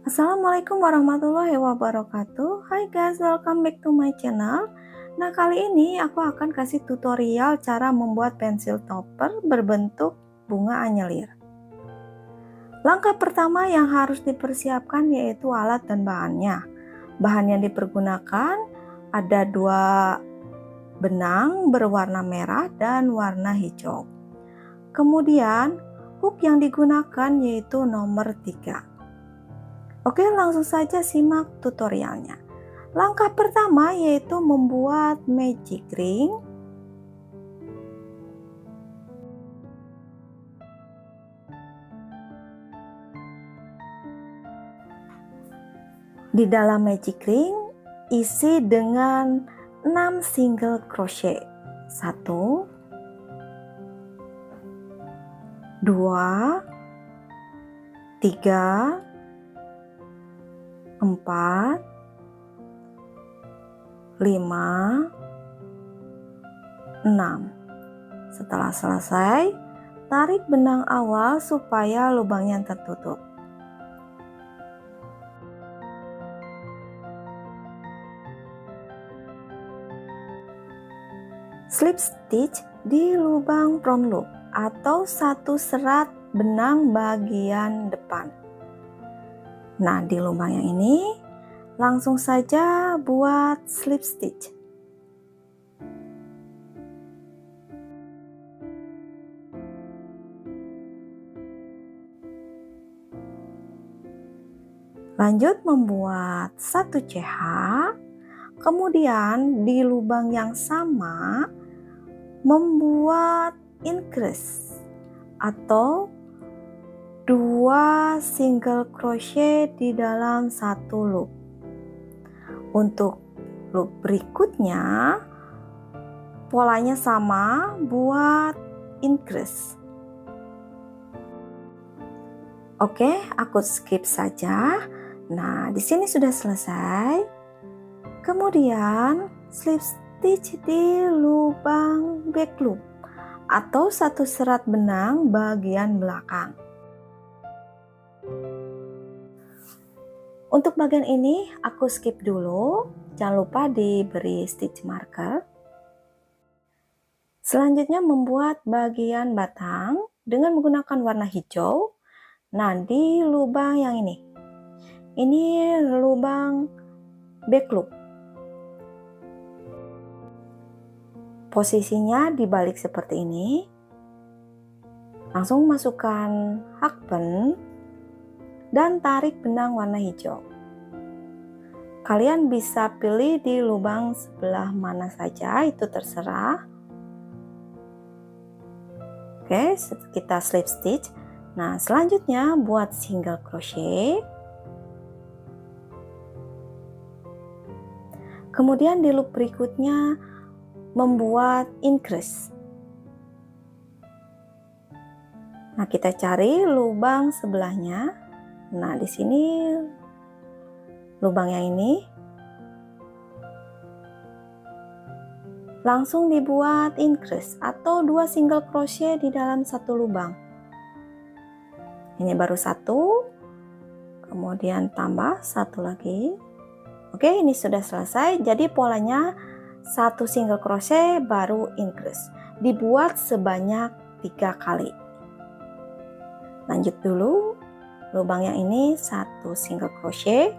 Assalamualaikum warahmatullahi wabarakatuh. Hai guys, welcome back to my channel. Nah, kali ini aku akan kasih tutorial cara membuat pensil topper berbentuk bunga anyelir. Langkah pertama yang harus dipersiapkan yaitu alat dan bahannya. Bahan yang dipergunakan ada 2 benang berwarna merah dan warna hijau. Kemudian hook yang digunakan yaitu nomor 3. Oke, langsung saja simak tutorialnya. Langkah pertama yaitu membuat magic ring. Di dalam magic ring isi dengan 6 single crochet. 1 2 3 4 5 6. Setelah selesai, tarik benang awal supaya lubangnya tertutup. Slip stitch di lubang front loop atau satu serat benang bagian depan. Nah, di lubang yang ini langsung saja buat slip stitch. Lanjut membuat 1 CH, kemudian di lubang yang sama membuat increase atau 2 single crochet di dalam 1 loop. Untuk loop berikutnya polanya sama, buat increase. Oke, aku skip saja. Nah, di sini sudah selesai. Kemudian slip stitch di lubang back loop atau satu serat benang bagian belakang. Untuk bagian ini aku skip dulu, jangan lupa diberi stitch marker. Selanjutnya membuat bagian batang dengan menggunakan warna hijau. Nah, di lubang yang ini lubang back loop. Posisinya dibalik seperti ini. Langsung masukkan hakpen dan tarik benang warna hijau. Kalian bisa pilih di lubang sebelah mana saja, itu terserah. Oke, kita slip stitch. Nah, selanjutnya buat single crochet. Kemudian di loop berikutnya membuat increase. Nah, kita cari lubang sebelahnya. Nah, di sini lubang yang ini langsung dibuat increase atau 2 single crochet di dalam 1 lubang. Ini baru 1, kemudian tambah 1 lagi. Oke, ini sudah selesai. Jadi polanya 1 single crochet baru increase. Dibuat sebanyak 3 kali. Lanjut dulu. Lubang yang ini 1 single crochet.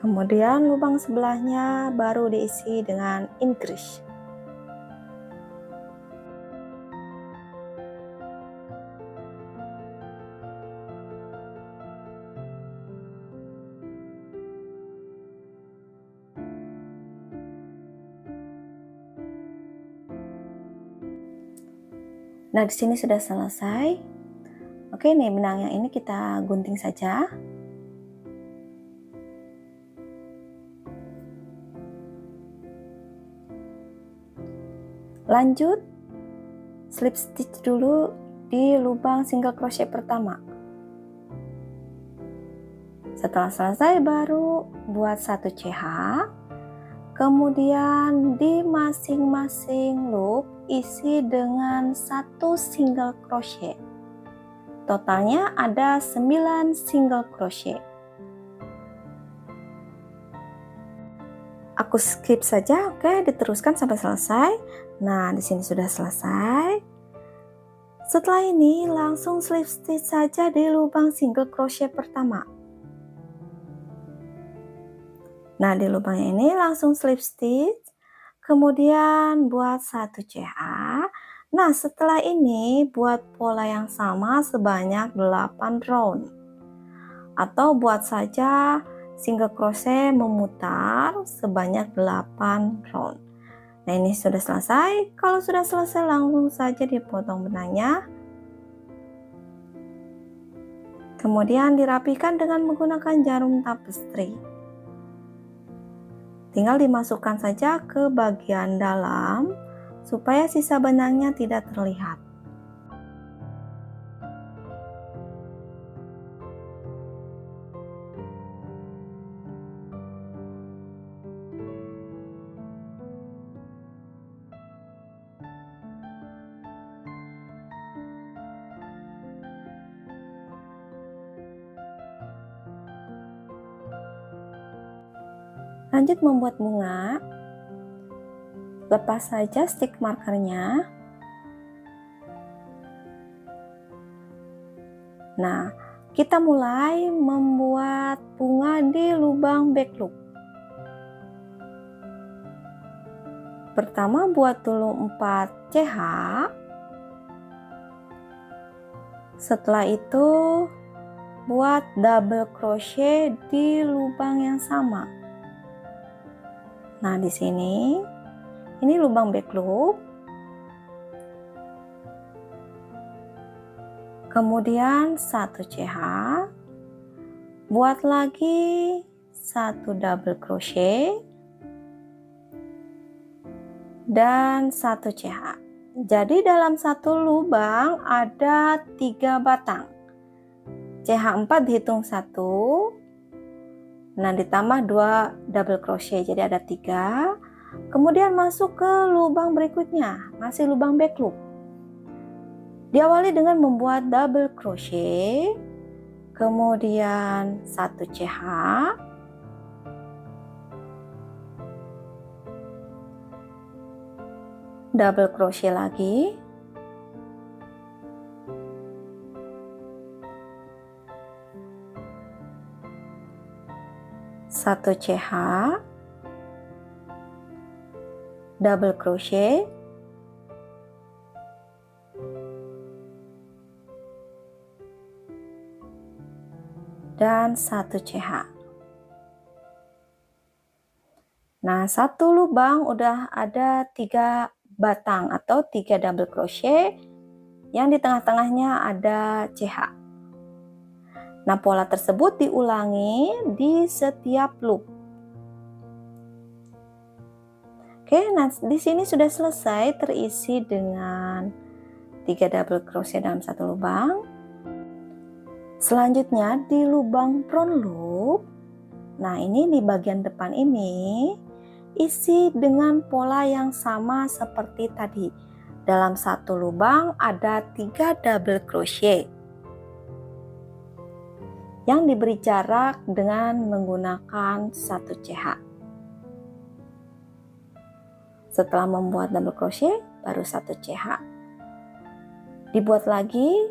Kemudian lubang sebelahnya baru diisi dengan increase. Nah, di sini sudah selesai. Oke, nih benang yang ini kita gunting saja. Lanjut slip stitch dulu di lubang single crochet pertama. Setelah selesai baru buat 1 CH. Kemudian di masing-masing loop isi dengan 1 single crochet. Totalnya ada 9 single crochet. Aku skip saja, oke, diteruskan sampai selesai. Nah, di sini sudah selesai. Setelah ini langsung slip stitch saja di lubang single crochet pertama. Nah, di lubang ini langsung slip stitch, kemudian buat 1 CH. Nah, setelah ini buat pola yang sama sebanyak 8 round. Atau buat saja single crochet memutar sebanyak 8 round. Nah, ini sudah selesai. Kalau sudah selesai langsung saja dipotong benangnya. Kemudian dirapikan dengan menggunakan jarum tapestry. Tinggal dimasukkan saja ke bagian dalam supaya sisa benangnya tidak terlihat. Lanjut membuat bunga. Lepas saja stick markernya. Nah, kita mulai membuat bunga di lubang back loop. Pertama buat dulu 4 CH. Setelah itu buat double crochet di lubang yang sama. Nah, di sini ini lubang back loop. Kemudian 1 CH. Buat lagi 1 double crochet dan 1 CH. Jadi dalam satu lubang ada 3 batang. CH 4 dihitung 1. Nah, ditambah 2 double crochet, jadi ada 3. Kemudian masuk ke lubang berikutnya, masih lubang back loop. Diawali dengan membuat double crochet, kemudian 1 CH, double crochet lagi, satu CH, double crochet, dan 1 CH. Nah, satu lubang udah ada 3 batang atau 3 double crochet, yang di tengah-tengahnya ada CH. Nah, pola tersebut diulangi di setiap loop. Oke, nah di sini sudah selesai terisi dengan 3 double crochet dalam satu lubang. Selanjutnya di lubang front loop. Nah, ini di bagian depan ini isi dengan pola yang sama seperti tadi. Dalam satu lubang ada 3 double crochet yang diberi jarak dengan menggunakan 1 CH. Setelah membuat double crochet, baru 1 CH. Dibuat lagi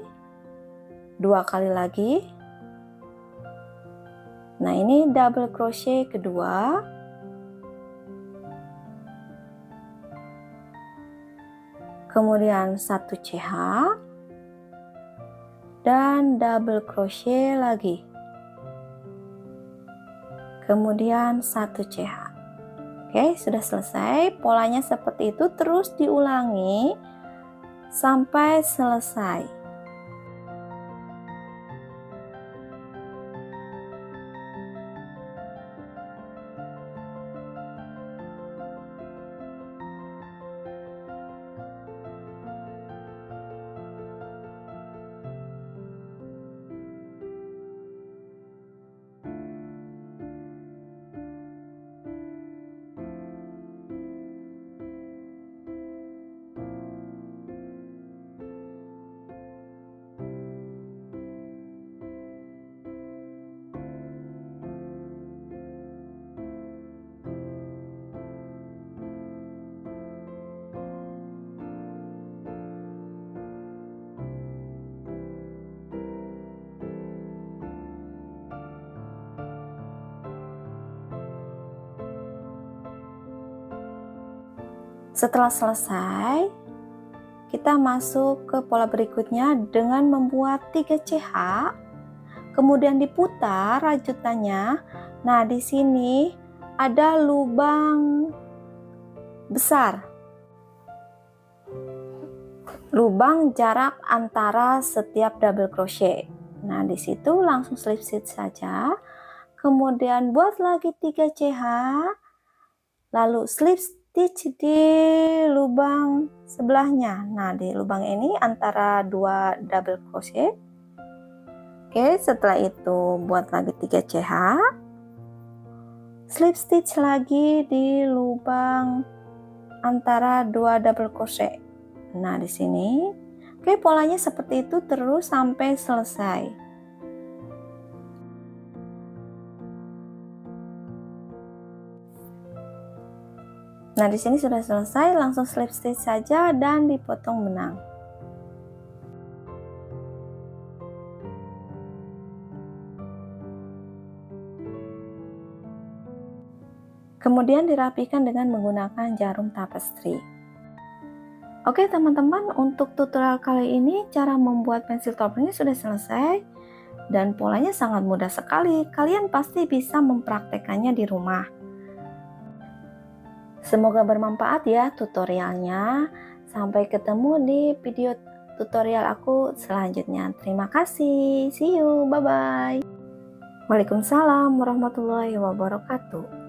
2 kali lagi. Nah, ini double crochet kedua. Kemudian 1 CH. Dan double crochet lagi, kemudian 1 CH. Oke, sudah selesai. Polanya seperti itu, terus diulangi sampai selesai. Setelah selesai, kita masuk ke pola berikutnya dengan membuat 3 CH, kemudian diputar rajutannya. Nah, di sini ada lubang besar, lubang jarak antara setiap double crochet. Nah, di situ langsung slip stitch saja. Kemudian buat lagi 3 CH, lalu slip stitch di lubang sebelahnya. Nah, di lubang ini antara 2 double crochet. Oke, setelah itu buat lagi 3 CH, slip stitch lagi di lubang antara 2 double crochet. Nah, di sini. Oke, polanya seperti itu terus sampai selesai. Nah, di sini sudah selesai, langsung slip stitch saja dan dipotong benang. Kemudian dirapikan dengan menggunakan jarum tapestry. Oke teman-teman, untuk tutorial kali ini cara membuat pensil toppernya sudah selesai dan polanya sangat mudah sekali. Kalian pasti bisa mempraktekannya di rumah. Semoga bermanfaat ya tutorialnya. Sampai ketemu di video tutorial aku selanjutnya. Terima kasih. See you. Bye-bye. Waalaikumsalam warahmatullahi wabarakatuh.